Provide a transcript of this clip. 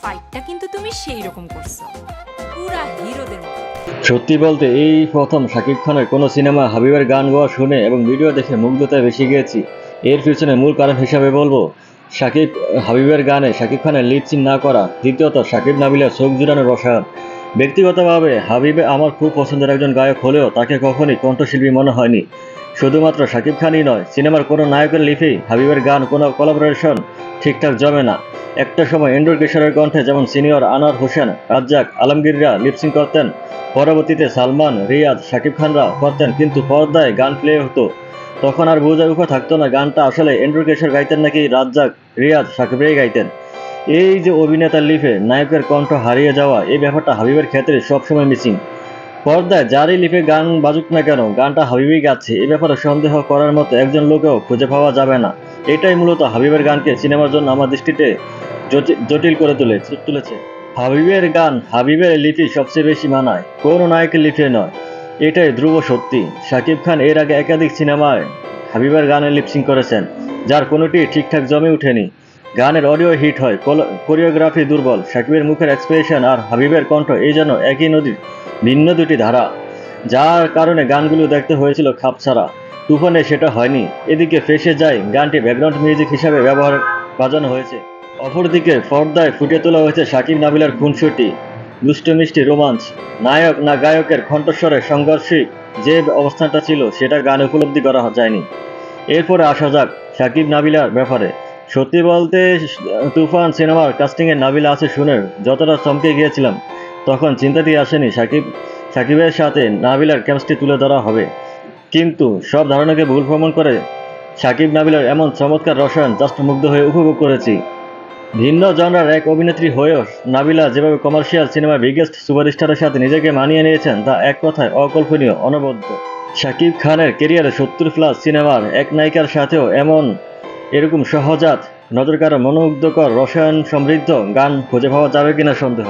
ফাইটটা কিন্তু তুমি সেই রকম করছো, পুরা হিরোদের মতো। সত্যি বলতে এই প্রথম শাকিব খানের কোনো সিনেমা হাবিবের গান গাওয়া শুনে এবং ভিডিও দেখে মুগ্ধতায় বেশি গিয়েছি। এর পিছনে মূল কারণ হিসাবে বলবো হাবিবের গানে শাকিব খানের লিপ সিন না করা, দ্বিতীয়ত শাকিব নাবিলের চোখ জুড়ানো রসায়ন। ব্যক্তিগতভাবে হাবিবে আমার খুব পছন্দের একজন গায়ক হলেও তাকে কখনই কণ্ঠশিল্পী মনে হয়নি। শুধুমাত্র শাকিব খানই নয়, সিনেমার কোনো নায়কের লিপেই হাবিবের গান কোনো কোলাবোরেশন ঠিকঠাক জমে না। একটা সময় এন্ড্রু কিশোরের কণ্ঠে যেমন সিনিয়র আনোয়ার হোসেন, রাজ্জাক, আলমগীররা লিপসিং করতেন, পরবর্তীতে সালমান, রিয়াজ, শাকিব খানরা করতেন, কিন্তু পর্দায় গান প্লে হতো তখন আর বোঝার উপায় থাকতো না গানটা আসলে এন্ড্রু কিশোর গাইতেন নাকি রাজ্জাক, রিয়াজ, শাকিবরাই গাইতেন। এই যে অভিনেতার লিপে নায়কের কণ্ঠ হারিয়ে যাওয়া, এই ব্যাপারটা হাবিবের ক্ষেত্রে সবসময় মিসিং। পর্দায় যারই লিপে গান বাজুক না কেন, গানটা হাবিবই গাচ্ছে, এ ব্যাপারে সন্দেহ করার মতো একজন লোকেও খুঁজে পাওয়া যাবে না। এটাই মূলত হাবিবের গানকে সিনেমার জন্য আমার দৃষ্টিতে জটিল করে তুলেছে। হাবিবের গান, হাবিবের লিপি সবচেয়ে বেশি মানায়, কোনো নায়কের লিপে নয়। এটাই ধ্রুব সত্যি। শাকিব খান এর আগে একাধিক সিনেমায় হাবিবের গানে লিপসিং করেছেন, যার কোনোটি ঠিকঠাক জমে ওঠেনি। গানের অডিও হিট হয়, কোরিওগ্রাফি দুর্বল। শাকিবের মুখের এক্সপ্রেশন আর হাবিবের কণ্ঠ এই যেন একই নদীর ভিন্ন দুটি ধারা, যার কারণে গানগুলো দেখতে হয়েছিল খাপছাড়া। তুফানে সেটা হয়নি। এদিকে ফেসে যায় গানটি ব্যাকগ্রাউন্ড মিউজিক হিসাবে বাজানো হয়েছে। অপরদিকে পর্দায় ফুটে তোলা হয়েছে শাকিব নাবিলের খুনসুটি, দুষ্ট মিষ্টি রোমাঞ্চ। নায়ক না গায়কের কণ্ঠস্বরে সংঘর্ষিক যে অবস্থানটা ছিল, সেটা গানে উপলব্ধি করা যায়নি। এরপরে আসা যাক শাকিব নাবিলার ব্যাপারে। সত্যি বলতে তুফান সিনেমার কাস্টিংয়ে নাবিলা আছে শুনে যতটা চমকে গিয়েছিলাম, তখন চিন্তাতেই আসেনি শাকিবের সাথে নাবিলার কেমিস্ট্রি তুলে ধরা হবে। কিন্তু সব ধারণাকে ভুল প্রমাণ করে শাকিব নাবিলার এমন চমৎকার রসায়ন জাস্ট মুগ্ধ হয়ে উপভোগ করেছি। ভিন্ন জনরার এক অভিনেত্রী হয়েও নাবিলা যেভাবে কমার্শিয়াল সিনেমার বিগেস্ট সুপারস্টারের সাথে নিজেকে মানিয়ে নিয়েছেন, তা এক কথায় অকল্পনীয়, অনবদ্য। শাকিব খানের ক্যারিয়ারে 70+ সিনেমার এক নায়িকার সাথেও এরকম সহজাত, নজর কাড়া, মনোমুগ্ধকর, রসায়ন সমৃদ্ধ গান খুঁজে পাওয়া যাবে কিনা সন্দেহ।